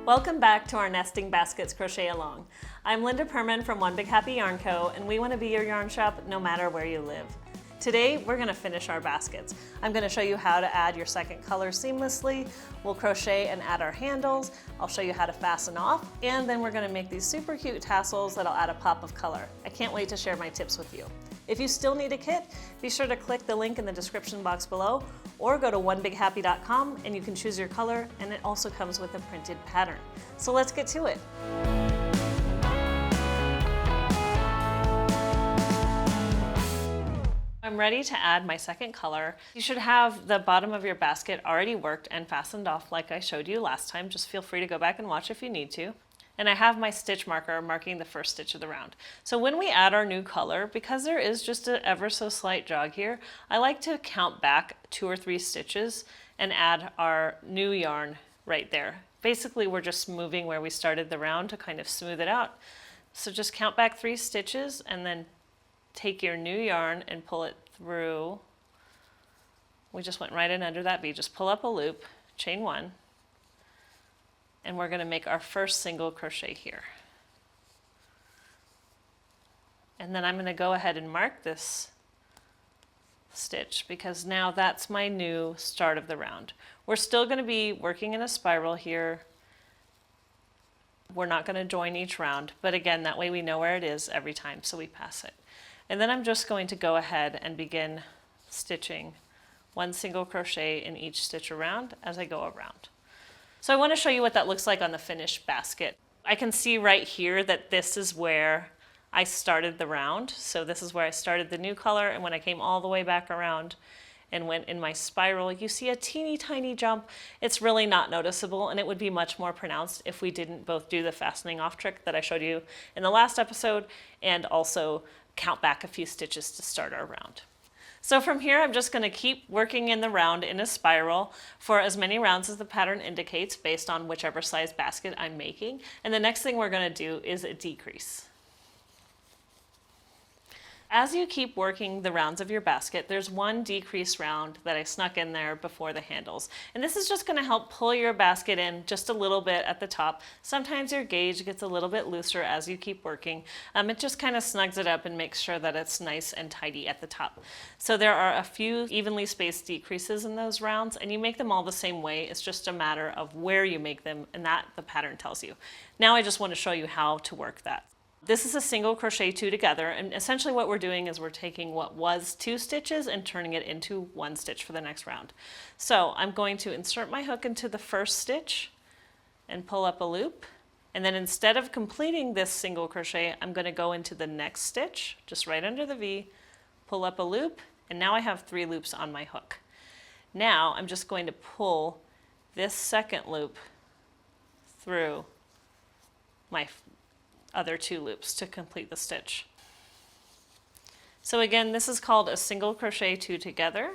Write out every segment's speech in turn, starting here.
Welcome back to our Nesting Baskets Crochet-Along. I'm Linda Permann from One Big Happy Yarn Co., and we want to be your yarn shop no matter where you live. Today, we're going to finish our baskets. I'm going to show you how to add your second color seamlessly. We'll crochet and add our handles. I'll show you how to fasten off, and then we're going to make these super cute tassels that'll add a pop of color. I can't wait to share my tips with you. If you still need a kit, be sure to click the link in the description box below, or go to onebighappy.com and you can choose your color, and it also comes with a printed pattern. So let's get to it. I'm ready to add my second color. You should have the bottom of your basket already worked and fastened off like I showed you last time. Just feel free to go back and watch if you need to. And I have my stitch marker marking the first stitch of the round. So when we add our new color, because there is just an ever so slight jog here, I like to count back 2 or 3 stitches and add our new yarn right there. Basically, we're just moving where we started the round to kind of smooth it out. So just count back 3 stitches and then take your new yarn and pull it through. We just went right in under that bead. Just pull up a loop, chain 1, and we're going to make our first single crochet here. And then I'm going to go ahead and mark this stitch because now that's my new start of the round. We're still going to be working in a spiral here. We're not going to join each round, but again, that way we know where it is every time, so we pass it. And then I'm just going to go ahead and begin stitching 1 single crochet in each stitch around as I go around. So I want to show you what that looks like on the finished basket. I can see right here that this is where I started the round. So this is where I started the new color, and when I came all the way back around and went in my spiral, you see a teeny tiny jump. It's really not noticeable, and it would be much more pronounced if we didn't both do the fastening off trick that I showed you in the last episode and also count back a few stitches to start our round. So from here, I'm just going to keep working in the round in a spiral for as many rounds as the pattern indicates based on whichever size basket I'm making. And the next thing we're going to do is a decrease. As you keep working the rounds of your basket, there's one decrease round that I snuck in there before the handles. And this is just going to help pull your basket in just a little bit at the top. Sometimes your gauge gets a little bit looser as you keep working. It just kind of snugs it up and makes sure that it's nice and tidy at the top. So there are a few evenly spaced decreases in those rounds, and you make them all the same way. It's just a matter of where you make them, and that the pattern tells you. Now I just want to show you how to work that. This is a single crochet 2 together, and essentially what we're doing is we're taking what was 2 stitches and turning it into 1 stitch for the next round. So I'm going to insert my hook into the first stitch and pull up a loop, and then instead of completing this single crochet, I'm going to go into the next stitch, just right under the V, pull up a loop, and now I have 3 loops on my hook. Now I'm just going to pull this second loop through my other 2 loops to complete the stitch. So again, this is called a single crochet 2 together,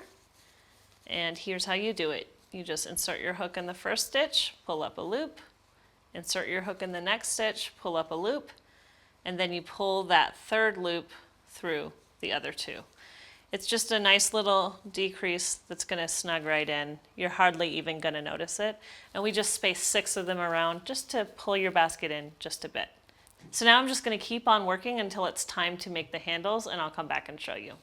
and here's how you do it. You just insert your hook in the first stitch, pull up a loop, insert your hook in the next stitch, pull up a loop, and then you pull that 3rd loop through the other 2. It's just a nice little decrease that's going to snug right in. You're hardly even going to notice it, and we just space 6 of them around just to pull your basket in just a bit. So now I'm just going to keep on working until it's time to make the handles, and I'll come back and show you.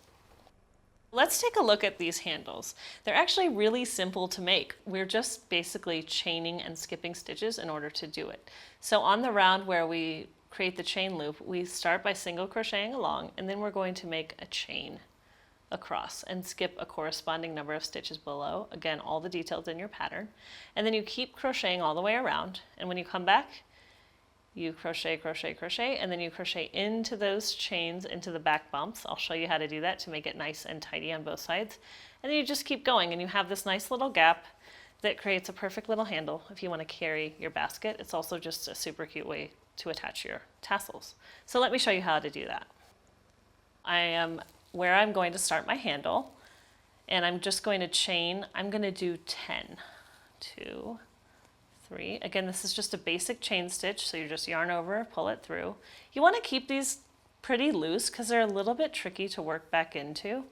Let's take a look at these handles. They're actually really simple to make. We're just basically chaining and skipping stitches in order to do it. So on the round where we create the chain loop, we start by single crocheting along, and then we're going to make a chain across and skip a corresponding number of stitches below. Again, all the details in your pattern. And then you keep crocheting all the way around, and when you come back, you crochet, crochet, crochet, and then you crochet into those chains, into the back bumps. I'll show you how to do that to make it nice and tidy on both sides. And then you just keep going, and you have this nice little gap that creates a perfect little handle if you want to carry your basket. It's also just a super cute way to attach your tassels. So let me show you how to do that. I am where I'm going to start my handle, and I'm just going to chain. I'm going to do 10, 2, 3. Again, this is just a basic chain stitch, so you just yarn over, pull it through. You want to keep these pretty loose because they're a little bit tricky to work back into.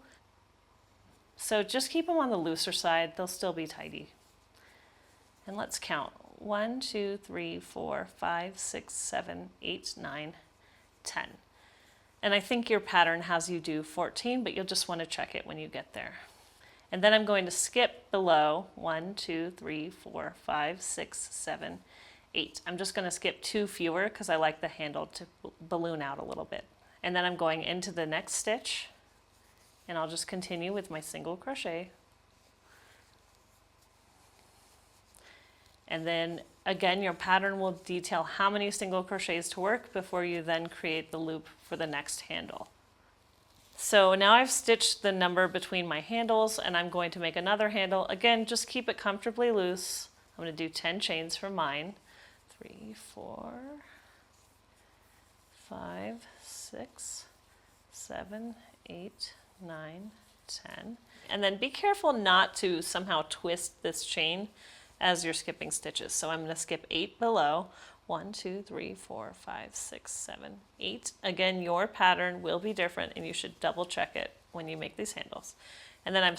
So just keep them on the looser side, they'll still be tidy. And let's count 1, 2, 3, 4, 5, 6, 7, 8, 9, 10. And I think your pattern has you do 14, but you'll just want to check it when you get there. And then I'm going to skip below 1, 2, 3, 4, 5, 6, 7, 8. I'm just going to skip 2 fewer because I like the handle to balloon out a little bit. And then I'm going into the next stitch, and I'll just continue with my single crochet. And then again, your pattern will detail how many single crochets to work before you then create the loop for the next handle. So now I've stitched the number between my handles, and I'm going to make another handle. Again, just keep it comfortably loose. I'm going to do 10 chains for mine. 3, 4, 5, 6, 7, 8, 9, 10. And then be careful not to somehow twist this chain as you're skipping stitches. So I'm going to skip 8 below. 1, 2, 3, 4, 5, 6, 7, 8. Again, your pattern will be different, and you should double check it when you make these handles. And then I'm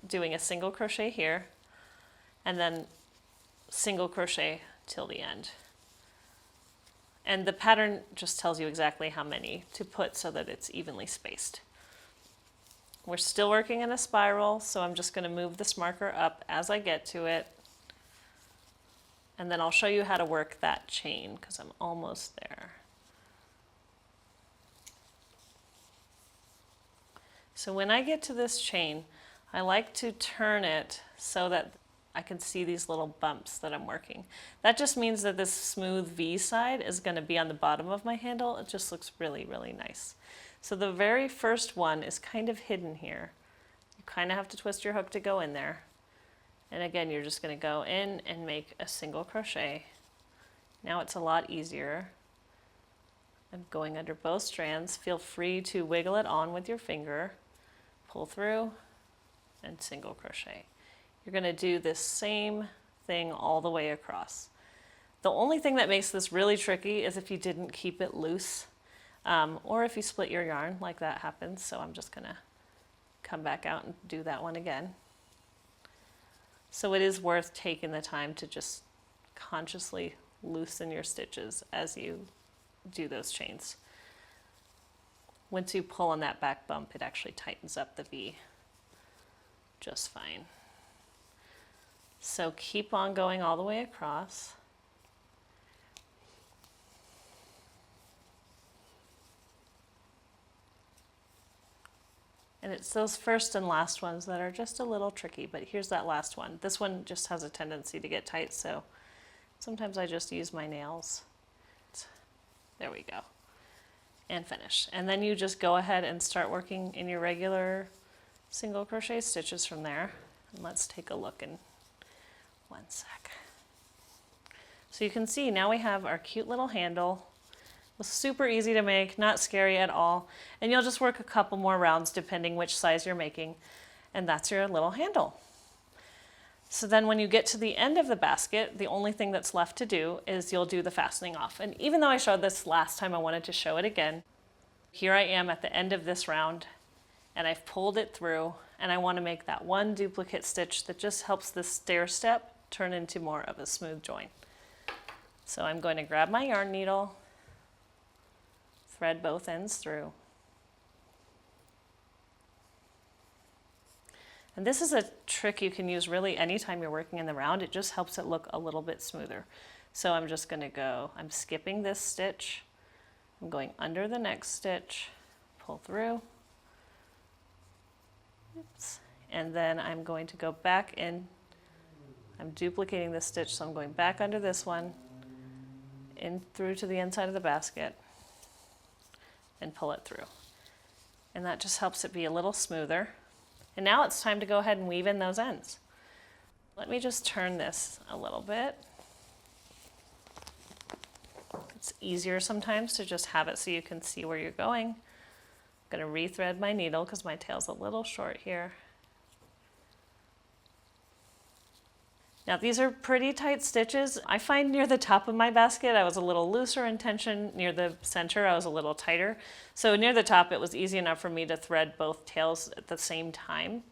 doing a single crochet here, and then single crochet till the end. And the pattern just tells you exactly how many to put so that it's evenly spaced. We're still working in a spiral, so I'm just going to move this marker up as I get to it. And then I'll show you how to work that chain because I'm almost there. So when I get to this chain, I like to turn it so that I can see these little bumps that I'm working. That just means that this smooth V side is going to be on the bottom of my handle. It just looks really, really nice. So the very first one is kind of hidden here. You kind of have to twist your hook to go in there. And again, you're just going to go in and make a single crochet. Now it's a lot easier. I'm going under both strands. Feel free to wiggle it on with your finger, pull through, and single crochet. You're going to do this same thing all the way across. The only thing that makes this really tricky is if you didn't keep it loose, or if you split your yarn, like that happens. So I'm just going to come back out and do that one again. So it is worth taking the time to just consciously loosen your stitches as you do those chains. Once you pull on that back bump, it actually tightens up the V just fine. So keep on going all the way across. And it's those first and last ones that are just a little tricky, but here's that last one. This one just has a tendency to get tight, so sometimes I just use my nails. There we go. And finish. And then you just go ahead and start working in your regular single crochet stitches from there. And let's take a look in one sec. So you can see now we have our cute little handle. It was super easy to make, not scary at all. And you'll just work a couple more rounds depending which size you're making. And that's your little handle. So then when you get to the end of the basket, the only thing that's left to do is you'll do the fastening off. And even though I showed this last time, I wanted to show it again. Here I am at the end of this round, and I've pulled it through, and I want to make that one duplicate stitch that just helps this stair step turn into more of a smooth join. So I'm going to grab my yarn needle, thread both ends through. And this is a trick you can use really anytime you're working in the round. It just helps it look a little bit smoother. So I'm just going to go, I'm skipping this stitch, I'm going under the next stitch, pull through, oops, and then I'm going to go back in, I'm duplicating this stitch, so I'm going back under this one, in through to the inside of the basket, and pull it through. And that just helps it be a little smoother. And now it's time to go ahead and weave in those ends. Let me just turn this a little bit. It's easier sometimes to just have it so you can see where you're going. I'm going to rethread my needle because my tail's a little short here. Now these are pretty tight stitches. I find near the top of my basket I was a little looser in tension. Near the center I was a little tighter. So near the top it was easy enough for me to thread both tails at the same time.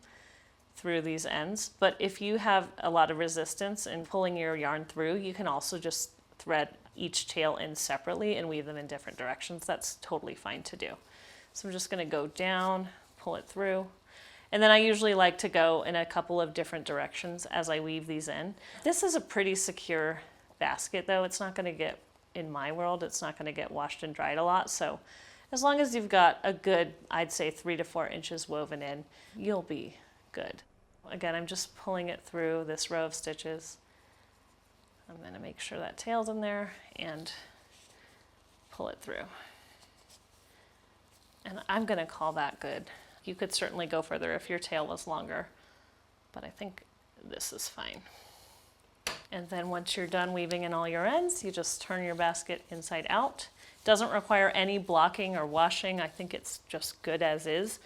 through these ends. But if you have a lot of resistance in pulling your yarn through, you can also just thread each tail in separately and weave them in different directions. That's totally fine to do. So I'm just going to go down, pull it through. And then I usually like to go in a couple of different directions as I weave these in. This is a pretty secure basket though. It's not going to get, in my world, it's not going to get washed and dried a lot. So as long as you've got a good, I'd say 3 to 4 inches woven in, you'll be good. Again, I'm just pulling it through this row of stitches. I'm going to make sure that tail's in there and pull it through. And I'm going to call that good. You could certainly go further if your tail was longer, but I think this is fine. And then once you're done weaving in all your ends, you just turn your basket inside out. Doesn't require any blocking or washing. I think it's just good as is.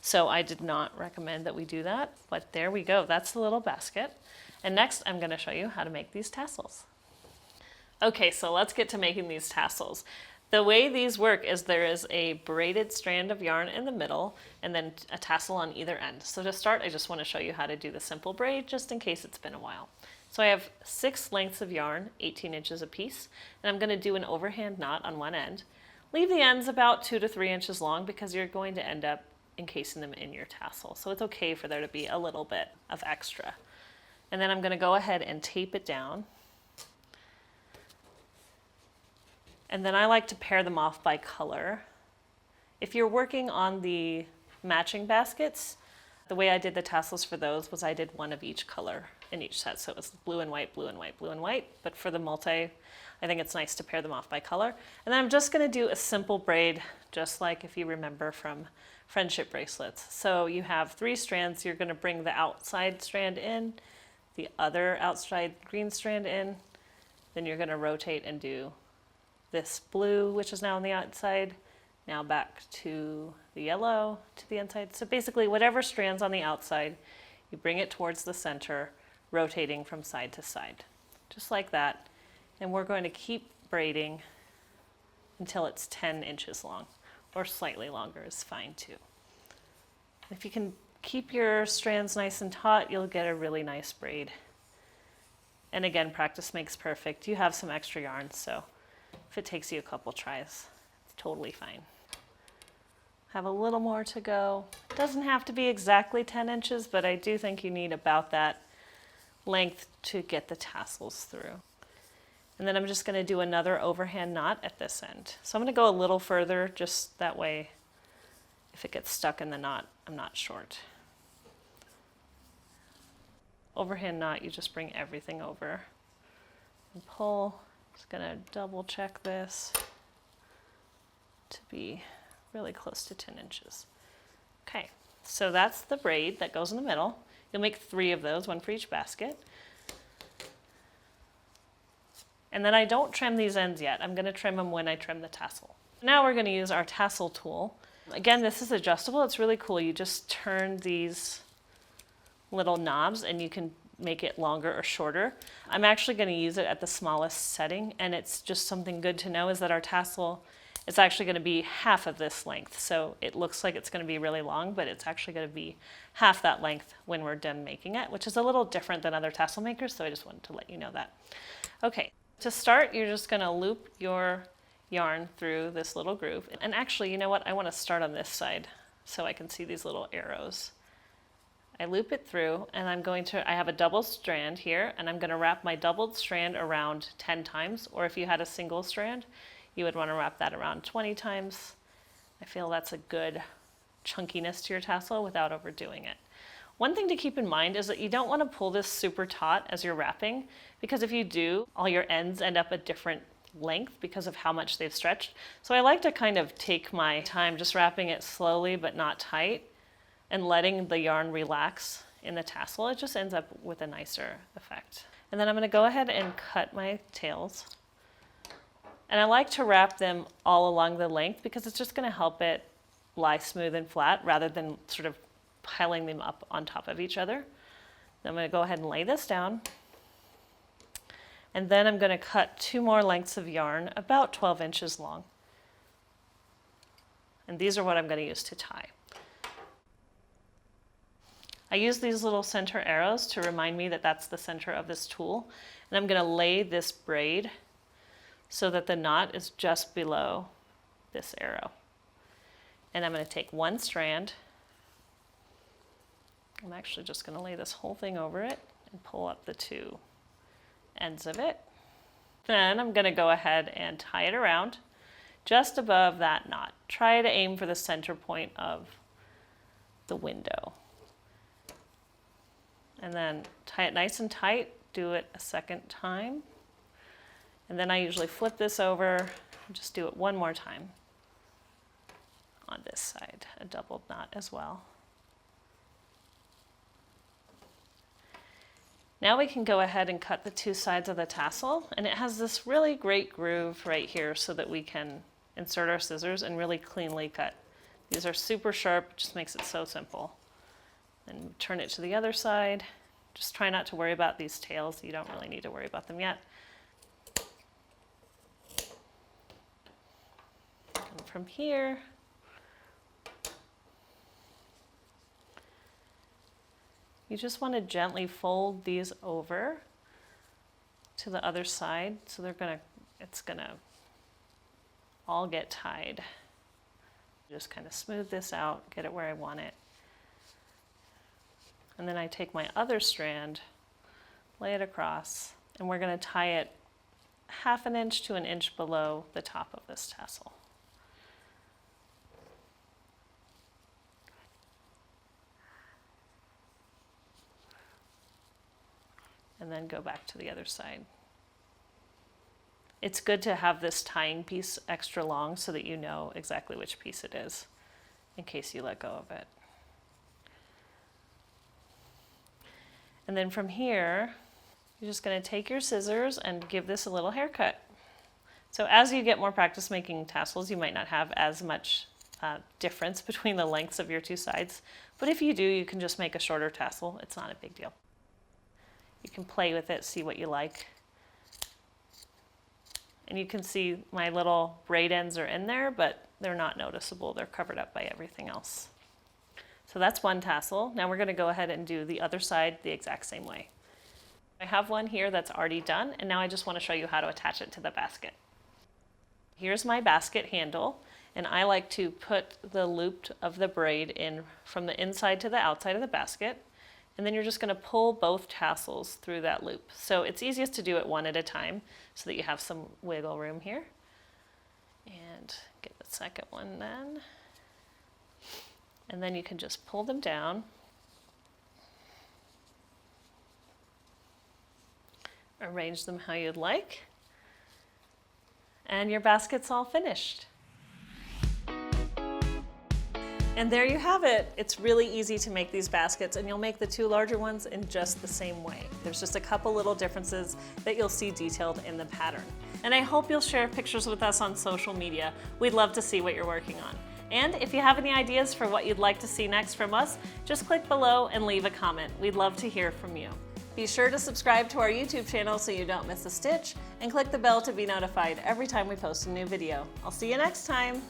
So I did not recommend that we do that, but there we go. That's the little basket. And next I'm going to show you how to make these tassels. Okay, so let's get to making these tassels. The way these work is there is a braided strand of yarn in the middle and then a tassel on either end. So to start, I just want to show you how to do the simple braid just in case it's been a while. So I have 6 lengths of yarn, 18 inches a piece, and I'm going to do an overhand knot on one end. Leave the ends about 2 to 3 inches long because you're going to end up encasing them in your tassel. So it's okay for there to be a little bit of extra. And then I'm going to go ahead and tape it down. And then I like to pair them off by color. If you're working on the matching baskets, the way I did the tassels for those was I did one of each color in each set. So it was blue and white, blue and white, blue and white. But for the multi, I think it's nice to pair them off by color. And then I'm just going to do a simple braid, just like if you remember from friendship bracelets. So you have 3 strands. You're going to bring the outside strand in, the other outside green strand in. Then you're going to rotate and do this blue, which is now on the outside, now back to the yellow, to the inside. So basically whatever strand's on the outside, you bring it towards the center, rotating from side to side, just like that. And we're going to keep braiding until it's 10 inches long, or slightly longer is fine too. If you can keep your strands nice and taut, you'll get a really nice braid. And again, practice makes perfect. You have some extra yarn, so if it takes you a couple tries, it's totally fine. Have a little more to go. It doesn't have to be exactly 10 inches, but I do think you need about that length to get the tassels through. And then I'm just going to do another overhand knot at this end. So I'm going to go a little further, just that way if it gets stuck in the knot, I'm not short. Overhand knot, you just bring everything over and pull. Just going to double check this to be really close to 10 inches. Okay, so that's the braid that goes in the middle. You'll make 3 of those, 1 for each basket. And then I don't trim these ends yet. I'm going to trim them when I trim the tassel. Now we're going to use our tassel tool. Again, this is adjustable. It's really cool. You just turn these little knobs and you can make it longer or shorter. I'm actually going to use it at the smallest setting, and it's just something good to know is that our tassel is actually going to be half of this length. So it looks like it's going to be really long, but it's actually going to be half that length when we're done making it, which is a little different than other tassel makers, so I just wanted to let you know that. Okay, to start, you're just going to loop your yarn through this little groove. And actually, you know what? I want to start on this side so I can see these little arrows. I loop it through, and I have a double strand here, and I'm going to wrap my doubled strand around 10 times, or if you had a single strand, you would want to wrap that around 20 times. I feel that's a good chunkiness to your tassel without overdoing it. One thing to keep in mind is that you don't want to pull this super taut as you're wrapping, because if you do, all your ends end up a different length because of how much they've stretched. So I like to kind of take my time just wrapping it slowly but not tight and letting the yarn relax in the tassel. It just ends up with a nicer effect. And then I'm going to go ahead and cut my tails. And I like to wrap them all along the length because it's just going to help it lie smooth and flat rather than sort of piling them up on top of each other. Then I'm going to go ahead and lay this down. And then I'm going to cut 2 more lengths of yarn about 12 inches long. And these are what I'm going to use to tie. I use these little center arrows to remind me that that's the center of this tool. And I'm going to lay this braid so that the knot is just below this arrow. And I'm going to take one strand. I'm actually just going to lay this whole thing over it and pull up the two ends of it. Then I'm going to go ahead and tie it around just above that knot. Try to aim for the center point of the window. And then tie it nice and tight. Do it a second time. And then I usually flip this over and just do it one more time on this side, a doubled knot as well. Now we can go ahead and cut the two sides of the tassel, and it has this really great groove right here so that we can insert our scissors and really cleanly cut. These are super sharp, just makes it so simple. And turn it to the other side. Just try not to worry about these tails. You don't really need to worry about them yet. And from here, you just want to gently fold these over to the other side so it's gonna all get tied. Just kind of smooth this out, get it where I want it. And then I take my other strand, lay it across, and we're going to tie it 1/2 inch to 1 inch below the top of this tassel. And then go back to the other side. It's good to have this tying piece extra long so that you know exactly which piece it is in case you let go of it. And then from here, you're just going to take your scissors and give this a little haircut. So as you get more practice making tassels, you might not have as much difference between the lengths of your two sides. But if you do, you can just make a shorter tassel. It's not a big deal. You can play with it, see what you like. And you can see my little braid ends are in there, but they're not noticeable. They're covered up by everything else. So that's one tassel. Now we're going to go ahead and do the other side the exact same way. I have one here that's already done, and now I just want to show you how to attach it to the basket. Here's my basket handle, and I like to put the loop of the braid in from the inside to the outside of the basket, and then you're just going to pull both tassels through that loop. So it's easiest to do it one at a time so that you have some wiggle room here. And get the second one then. And then you can just pull them down. Arrange them how you'd like. And your basket's all finished. And there you have it. It's really easy to make these baskets, and you'll make the two larger ones in just the same way. There's just a couple little differences that you'll see detailed in the pattern. And I hope you'll share pictures with us on social media. We'd love to see what you're working on. And if you have any ideas for what you'd like to see next from us, just click below and leave a comment. We'd love to hear from you. Be sure to subscribe to our YouTube channel so you don't miss a stitch, and click the bell to be notified every time we post a new video. I'll see you next time.